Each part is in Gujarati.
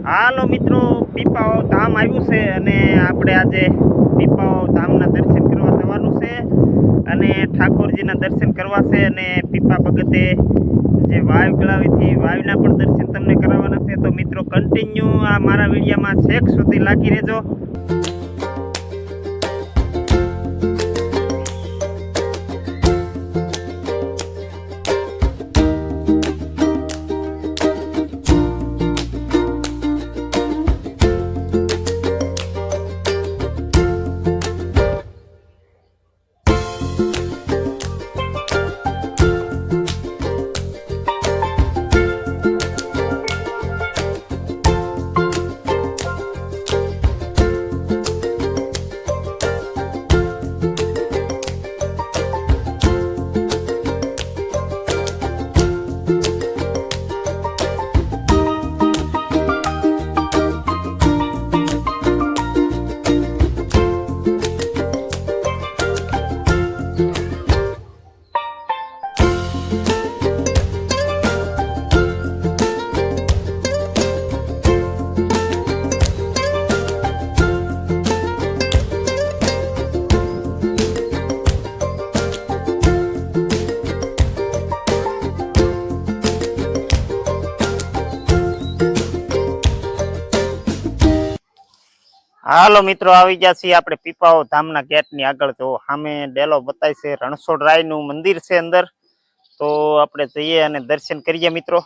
હાલો મિત્રો, પીપાવાવ ધામ આવ્યું છે અને આપણે આજે પીપાવાવ ધામના દર્શન કરવા જવાનું છે અને ઠાકોરજીના દર્શન કરવા છે અને પીપા ભગતે જે વાવ ગળાવી હતી વાવના પણ દર્શન તમને કરાવવાના છે. તો મિત્રો કન્ટિન્યુ આ મારા વિડીયોમાં છેક સુધી લાગી રહેજો. હાલો મિત્રો, આવી ગયા છીએ આપણે પીપાવાવ ધામના ગેટની આગળ. તો સામે ડેલો બતાય છે, રણછોડરાયનું મંદિર છે અંદર. તો આપણે જઈએ અને દર્શન કરીએ મિત્રો.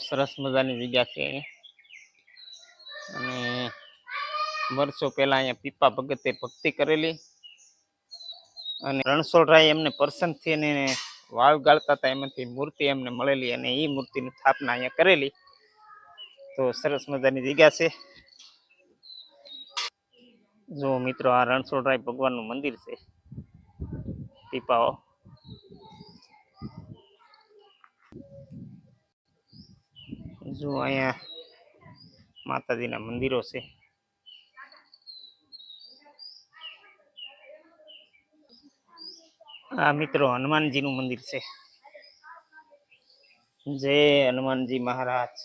સરસ મજાની જગ્યા છે અને વર્ષો પહેલા અહીંયા પીપા ભગતે ભક્તિ કરેલી અને રણછોડરાય એમને પ્રસન્નથી એને વાવ ગાળતા હતા, એમાંથી મૂર્તિ એમને મળેલી અને એ મૂર્તિની સ્થાપના અહીંયા કરેલી. તો સરસ મજાની જગ્યા છે. જો મિત્રો, આ રણછોડરાય ભગવાનનું મંદિર છે પીપાવાવ. જો અહીંયા માતાજીના મંદિરો છે. આ મિત્રો હનુમાનજીનું મંદિર છે. જય હનુમાનજી મહારાજ.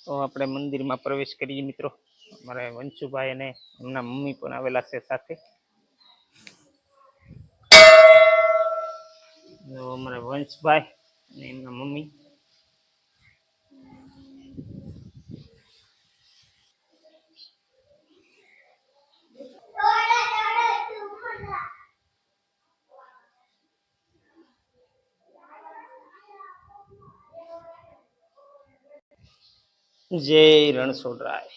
તો આપણે મંદિરમાં પ્રવેશ કરીએ મિત્રો. અમારે વંશુભાઈ અને એમના મમ્મી પણ આવેલા છે સાથે. અમારે વંશભાઈ અને એમના મમ્મી. જય રણછોડરાય.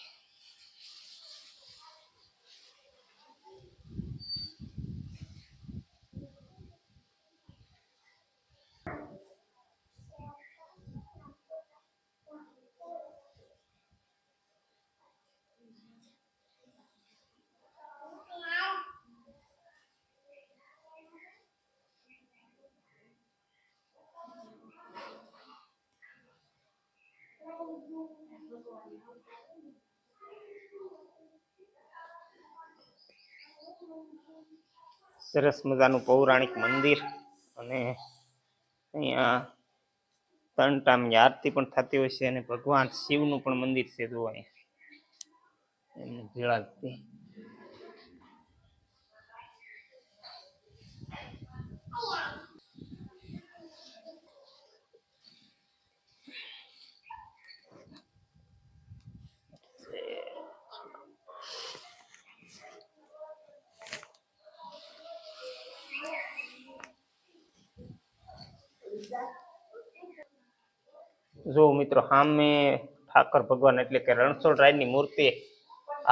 સરસ મજાનું પૌરાણિક મંદિર અને અહીંયા 3 ટાઈમની આરતી પણ થતી હોય છે અને ભગવાન શિવનું પણ મંદિર છે. જો અહીંયા એમને ભેળાતી. જો મિત્રો, સામે ઠાકર ભગવાન એટલે કે રણછોડરાયની મૂર્તિ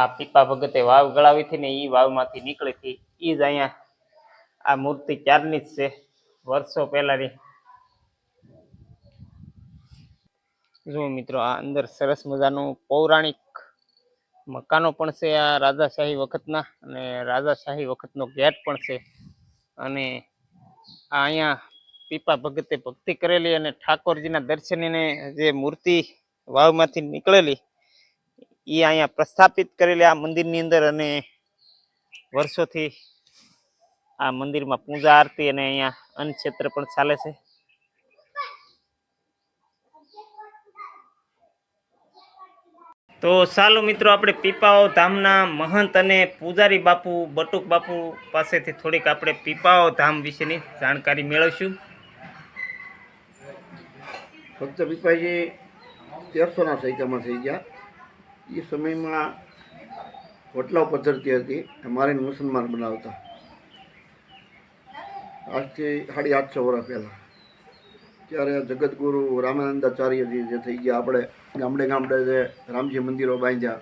આ પીપા ભગતે વાવ ગળાવી હતી ને એ વાવમાંથી નીકળી હતી. એ જ અહીંયા આ મૂર્તિ ક્યારની જ છે, વર્ષો પહેલાની. જો મિત્રો, આ અંદર સરસ મજાનું પૌરાણિક મકાનો પણ છે આ રાજાશાહી વખતના, અને રાજાશાહી વખતનો ગેટ પણ છે. અને આ અહીંયા પીપા ભગતે ભક્તિ કરેલી અને ઠાકોરજીના દર્શનને જે મૂર્તિ વાવમાંથી નીકળેલી એ અહીંયા પ્રસ્થાપિત કરેલી આ મંદિરની અંદર, અને વર્ષોથી આ મંદિરમાં પૂજા આરતી અને અહીંયા અન્ન ક્ષેત્ર પણ ચાલે છે. તો ચાલો મિત્રો, આપણે પીપાવાવ ધામના મહંત અને પૂજારી બાપુ બટુક બાપુ પાસેથી થોડીક આપણે પીપાવાવ ધામ વિશેની જાણકારી મેળવશું. ભક્ત પીપાજી 1300ના સૈકામાં થઈ ગયા. એ સમયમાં વટલાવ પદ્ધતિ હતી, મારીને મુસલમાન બનાવતા. આજથી 850 વર્ષ પહેલાં. ત્યારે જગતગુરુ રામાનંદાચાર્યજી જે થઈ ગયા, આપણે ગામડે ગામડે જે રામજી મંદિરો બાંધ્યા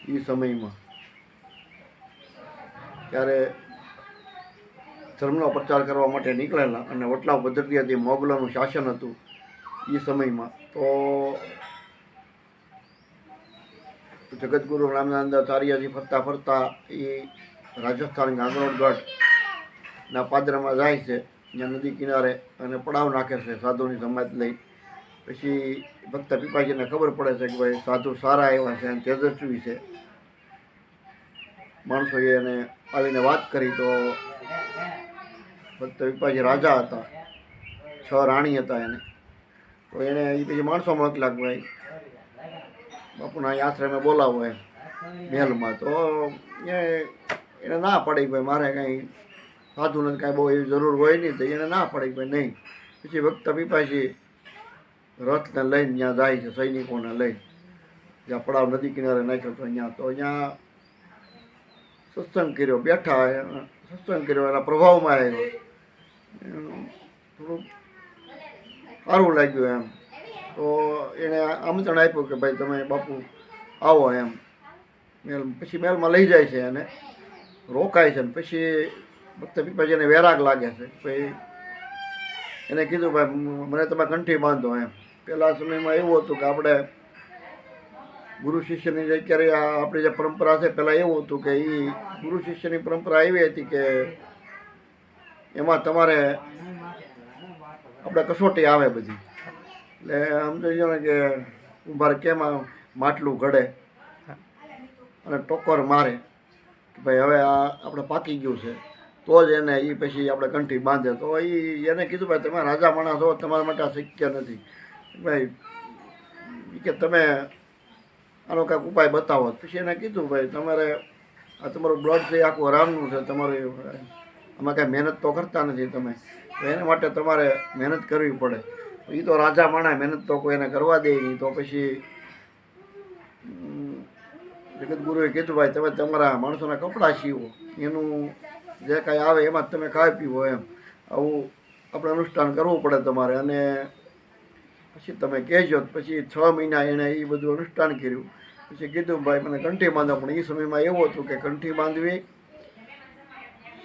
એ સમયમાં, ત્યારે ધર્મનો પ્રચાર કરવા માટે નીકળેલા. અને વટલાવ પદ્ધતિ હતી, મોગલોનું શાસન હતું એ સમયમાં. તો જગતગુરુ રામાનંદાચાર્યજી ફરતા ફરતા એ રાજસ્થાન ગાંગરોળગઢના પાદરમાં જાય છે, ત્યાં નદી કિનારે, અને પડાવ નાખે છે સાધુની સમાજ લઈ. પછી ભક્ત પીપાજીને ખબર પડે છે કે ભાઈ સાધુ સારા એવા છે અને તેજસ્વી છે. માણસોએ એને આવીને વાત કરી. તો ભક્ત પીપાજી રાજા હતા, 6 રાણી હતા એને. તો એને એ પછી માણસો મોકલા કે ભાઈ બાપુના અહીં આશ્રમે બોલાવો એમ મહેલમાં. તો એને ના પડી ભાઈ મારે કાંઈ સાધુને કાંઈ બહુ એવી જરૂર હોય નહીં. તો એને ના પડી ભાઈ નહીં. પછી ભક્ત પીપાજી રથને લઈને ત્યાં જાય છે, સૈનિકોને લઈ, જ્યાં પડાવ નદી કિનારે નાખ્યો હતો અહીંયા. તો અહીંયા સત્સંગ કર્યો, બેઠા સત્સંગ કર્યો, એના પ્રભાવમાં આવ્યો. થોડુંક સારું લાગ્યું એમ. તો એણે આમંત્રણ આપ્યું કે ભાઈ તમે બાપુ આવો એમ મેલ. પછી મેલમાં લઈ જાય છે, એને રોકાય છે. ને પછી ભક્ત પીપાજીને વૈરાગ લાગે છે. પછી એને કીધું ભાઈ મને તમે કંઠી બાંધો એમ. પહેલાં સમયમાં એવું હતું કે આપણે ગુરુ શિષ્યની જે અત્યારે આપણી જે પરંપરા છે, પહેલાં એવું હતું કે એ ગુરુ શિષ્યની પરંપરા એવી હતી કે એમાં તમારે આપણે કસોટી આવે બધી. એટલે સમજો ને કે કુંભાર કેમાં માટલું ઘડે અને ટોકર મારે કે ભાઈ હવે આ આપણે પાકી ગયું છે, તો જ એને એ પછી આપણે કંઠી બાંધે. તો એને કીધું ભાઈ તમે રાજા માણસ હો, તમારા માટે આ શક્ય નથી ભાઈ, કે તમે આનો કાંઈક ઉપાય બતાવો. પછી એને કીધું ભાઈ તમારે આ તમારું બ્લડ છે આખું રામનું છે, તમારું આમાં કાંઈ મહેનત તો કરતા નથી તમે, તો એના માટે તમારે મહેનત કરવી પડે. એ તો રાજા માણા, મહેનત તો કોઈ એને કરવા દે નહીં. તો પછી જગતગુરુએ કીધું ભાઈ તમે તમારા માણસોના કપડાં સીવો, એનું જે કાંઈ આવે એમાં તમે ખાઈ પીવો એમ. આવું આપણે અનુષ્ઠાન કરવું પડે તમારે. અને પછી તમે કહેજો. પછી 6 મહિના એણે એ બધું અનુષ્ઠાન કર્યું. પછી કીધું ભાઈ મને કંઠી બાંધો. પણ એ સમયમાં એવું હતું કે કંઠી બાંધવી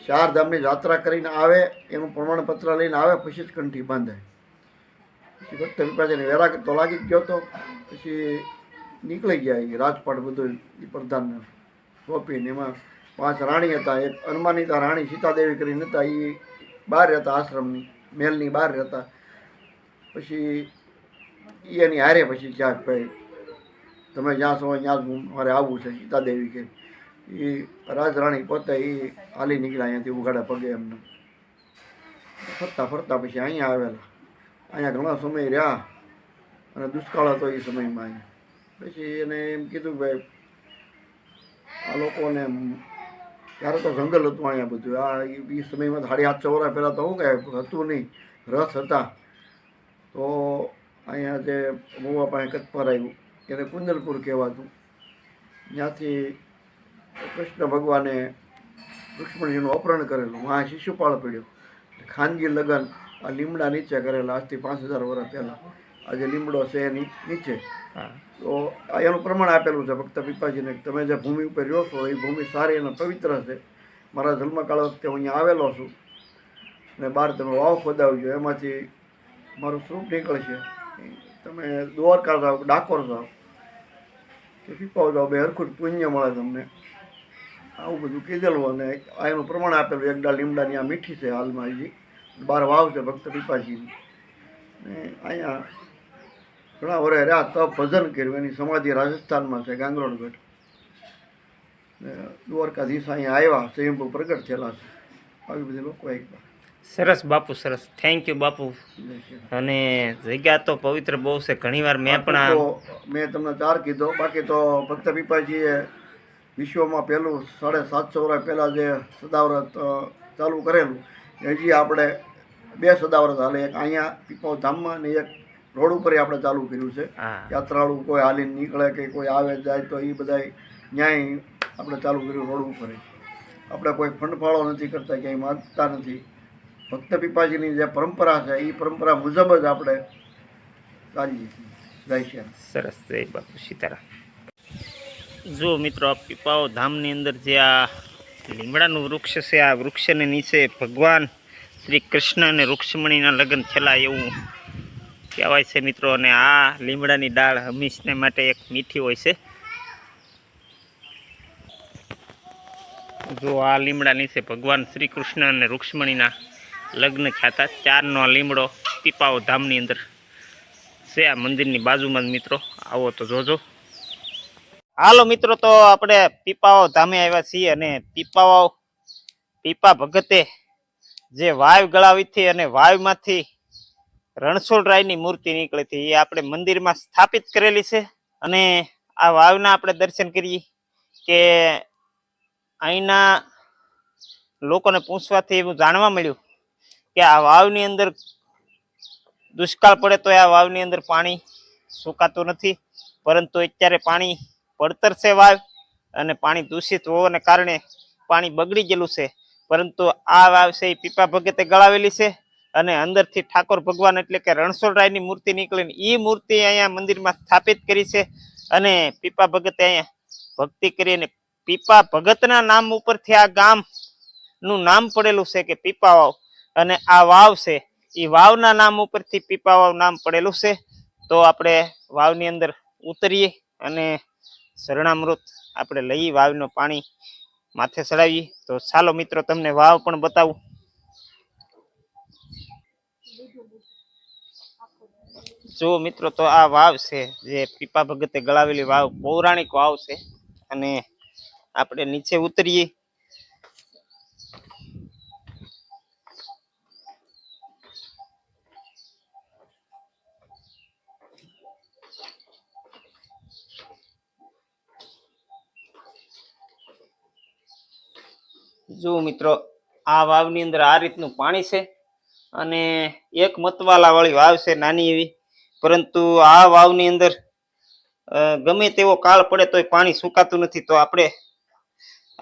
4 ધામની યાત્રા કરીને આવે, એનું પ્રમાણપત્ર લઈને આવે પછી જ કંઠી બાંધાય. પછી ભક્ત પીપાજીને વૈરાગ તો લાગી જ ગયો હતો. પછી નીકળી ગયા એ રાજપાટ બધું એ પ્રધાનને સોંપીને. એમાં 5 રાણી હતા. એક અનુમાનિતા રાણી સીતાદેવી કરીને હતા, એ બહાર રહેતા, આશ્રમની મહેલની બહાર રહેતા. પછી એની હારે પછી ક્યાંક ભાઈ તમે જ્યાં છો ત્યાં જ મારે આવવું છે સીતાદેવી કે. એ રાજરાણી પોતે એ હાલી નીકળ્યા અહીંયાથી ઉઘાડા પગે એમને. ફરતા ફરતા પછી અહીંયા આવેલા. અહીંયા ઘણો સમય રહ્યા અને દુષ્કાળ હતો એ સમયમાં અહીંયા. પછી એને એમ કીધું કે ભાઈ આ લોકોને, ત્યારે તો જંગલ હતું અહીંયા બધું. આ એ સમયમાં 750 વર્ષ પહેલાં તો શું કાંઈ હતું નહીં, રથ હતા. તો અહીંયા જે મોવા પાસે કચ્છપર આવ્યું, એને કુંદલપુર કહેવાતું. ત્યાંથી કૃષ્ણ ભગવાને લક્ષ્મણજીનું અપહરણ કરેલું, વहाँ શિશુપાળ પડ્યો. ખાનગી લગ્ન આ લીમડા નીચે કરેલા, આજથી 5000 વર્ષ પહેલાં. આજે લીમડો છે એની નીચે. તો આ એનું પ્રમાણ આપેલું છે ભક્ત પીપાજીને, તમે જે ભૂમિ ઉપર રહ્યો છો એ ભૂમિ સારી અને પવિત્ર છે. મારા જન્મકાળ વખતે હું અહીંયા આવેલો છું અને બહાર તમે વાવ ખોદાવજો, એમાંથી મારું સ્વરૂપ નીકળશે. તમે દ્વારકા જાઓ, ડાકોર જાઓ કે પીપાવ જાઓ, બે હરખું પુણ્ય મળે તમને. આવું બધું કીધેલું. અને આ એનું પ્રમાણ આપેલું. એક ડાળ લીમડાની આ મીઠી છે હાલમાં, હજી 12 વાવ છે ભક્ત પીપાજીની. ને અહીંયા ઘણા વર્ષ રહ્યા તપ ભજન કર્યું. એની સમાધિ રાજસ્થાનમાં છે, ગાંગરોળગઢ. ને દ્વારકાધીશ અહીંયા આવ્યા, સ્વયંભૂ પ્રગટ થયેલા છે. આવી બધી લોકો એકવાર. સરસ બાપુ, સરસ. થેન્ક યુ બાપુ. અને જગ્યા તો પવિત્ર બહુ છે. ઘણીવાર મેં પણ મેં તમને 4 કીધો. બાકી તો ભક્ત પીપાજીએ વિશ્વમાં પહેલું 750 વર્ષ પહેલાં જે સદાવ્રત ચાલુ કરેલું, હજી આપણે 2 સદાવ્રત હાલે. એક અહીંયા પીપાવ ધામમાં અને એક રોડ ઉપર આપણે ચાલુ કર્યું છે. યાત્રાળુ કોઈ હાલીને નીકળે કે કોઈ આવે જાય તો એ બધા ન્યાય આપણે ચાલુ કર્યું રોડ ઉપર. આપણે કોઈ ફંડફાળો નથી કરતા, ક્યાંય માગતા નથી. ભક્ત પીપાજીની જે પરંપરા છે એ પરંપરા મુજબ જ આપણે ચાલીએ છીએ. જય શ્રી રામ. સરસ. જય બાપુ સીતારામ. જો મિત્રો, આ પીપાઓ ધામની અંદર જે આ લીમડાનું વૃક્ષ છે, આ વૃક્ષને નીચે ભગવાન શ્રી કૃષ્ણ અને રૂક્ષ્મણીના લગ્ન થયેલા એવું કહેવાય છે મિત્રો. અને આ લીમડાની ડાળ હંમેશને માટે એક મીઠી હોય છે. જો આ લીમડા નીચે ભગવાન શ્રી કૃષ્ણ અને રૂક્ષ્મણીના લગ્ન થયા હતા. 4નો આ લીમડો પીપાઓ ધામની અંદર છે, આ મંદિરની બાજુમાં જ મિત્રો. આવો તો જોજો. હાલો મિત્રો, તો આપણે પીપાઓ ધામે આવ્યા છીએ અને પીપા ભગતે જે વાવ ગળાવી હતી અને વાવમાંથી રણછોડરાયની મૂર્તિ નીકળી હતી, એ આપણે મંદિરમાં સ્થાપિત કરેલી છે. અને આ વાવના આપણે દર્શન કરીએ કે અહીંના લોકોને પૂછવાથી એવું જાણવા મળ્યું કે આ વાવની અંદર દુષ્કાળ પડે તો આ વાવની અંદર પાણી સુકાતું નથી, પરંતુ અત્યારે પાણી પડતર છે વાવ, અને પાણી દૂષિત હોવાને કારણે પાણી બગડી ગયેલું છે. પરંતુ આ વાવ છે એ પીપા ભગતે ગળાવેલી છે અને અંદરથી ઠાકોર ભગવાન એટલે કે રણછોડરાયની મૂર્તિ નીકળીને એ મૂર્તિ અહીંયા મંદિરમાં સ્થાપિત કરી છે. અને પીપા ભગતે અહીંયા ભક્તિ કરી અને પીપા ભગતના નામ ઉપરથી આ ગામનું નામ પડેલું છે કે પીપા વાવ. અને આ વાવ છે એ વાવના નામ ઉપરથી પીપા વાવ નામ પડેલું છે. તો આપણે વાવની અંદર ઉતરીએ અને શરણામૃત આપણે લઈ વાવનું પાણી માથે ચડાવીએ. તો ચાલો મિત્રો, તમને વાવ પણ બતાવું. જો મિત્રો, તો આ વાવ છે જે પીપા ભગતે ગળાવેલી વાવ, પૌરાણિક વાવ છે. અને આપણે નીચે ઉતરીએ. જો મિત્રો, આ વાવની અંદર આ રીતનું પાણી છે અને એક મતવાલા વાળી વાવ છે, નાની એવી. પરંતુ આ વાવની અંદર ગમે તેવો કાળ પડે તોય પાણી સુકાતું નથી. તો આપણે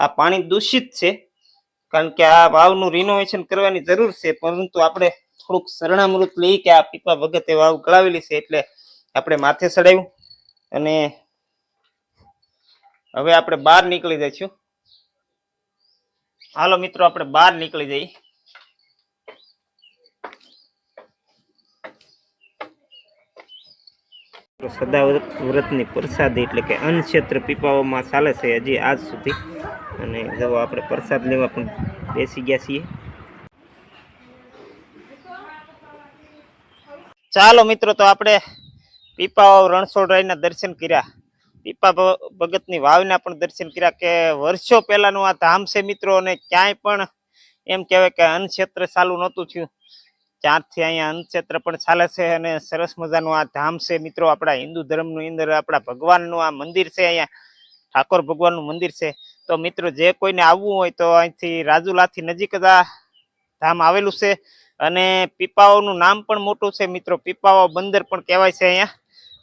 આ પાણી દૂષિત છે, કારણ કે આ વાવનું રિનોવેશન કરવાની જરૂર છે. પરંતુ આપણે થોડુંક શરણામૃત લઈ કે આ પીપા ભગતે વાવ ગળાવેલી છે એટલે આપણે માથે ચડાવ્યું. અને હવે આપણે બહાર નીકળી જઈશું. હાલો મિત્રો, આપણે બહાર નીકળી જઈએ. સદાવ્રતની પ્રસાદી એટલે કે અન્નક્ષેત્ર પીપાઓમાં ચાલે છે હજી આજ સુધી. અને જો આપણે પ્રસાદ લેવા પણ બેસી ગયા છીએ. ચાલો મિત્રો, તો આપણે પીપાવાવ રણછોડરાયના દર્શન કર્યા, પીપા ભગતની વાવના પણ દર્શન કર્યા. કે વર્ષો પહેલાનું આ ધામ છે મિત્રો. અને ક્યાંય પણ એમ કહેવાય કે અન્નક્ષેત્ર ચાલુ નહોતું થયું, ત્યારથી અહીંયા અન્નક્ષેત્ર પણ ચાલે છે. અને સરસ મજાનું આ ધામ છે મિત્રો. આપણા હિન્દુ ધર્મની અંદર આપણા ભગવાનનું આ મંદિર છે, અહીંયા ઠાકોર ભગવાનનું મંદિર છે. તો મિત્રો, જે કોઈને આવવું હોય તો અહીંથી રાજુલાથી નજીક જ આ ધામ આવેલું છે. અને પીપાવાવનું નામ પણ મોટું છે મિત્રો. પીપાવાવ બંદર પણ કહેવાય છે અહીંયા.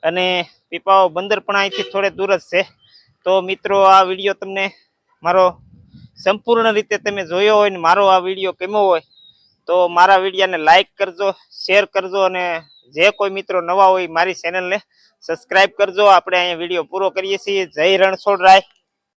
અને પીપાવાવ બંદર પણ અહીંથી થોડે દૂર જ છે. તો મિત્રો, આ વિડીયો તમને મારો સંપૂર્ણ રીતે તમે જોયો હોય ને મારો આ વિડીયો ગમ્યો હોય તો મારા વિડીયોને લાઈક કરજો, શેર કરજો. અને જે કોઈ મિત્રો નવા હોય મારી ચેનલને સબસ્ક્રાઈબ કરજો. આપણે અહીંયા વિડીયો પૂરો કરીએ છીએ. જય રણછોડરાય.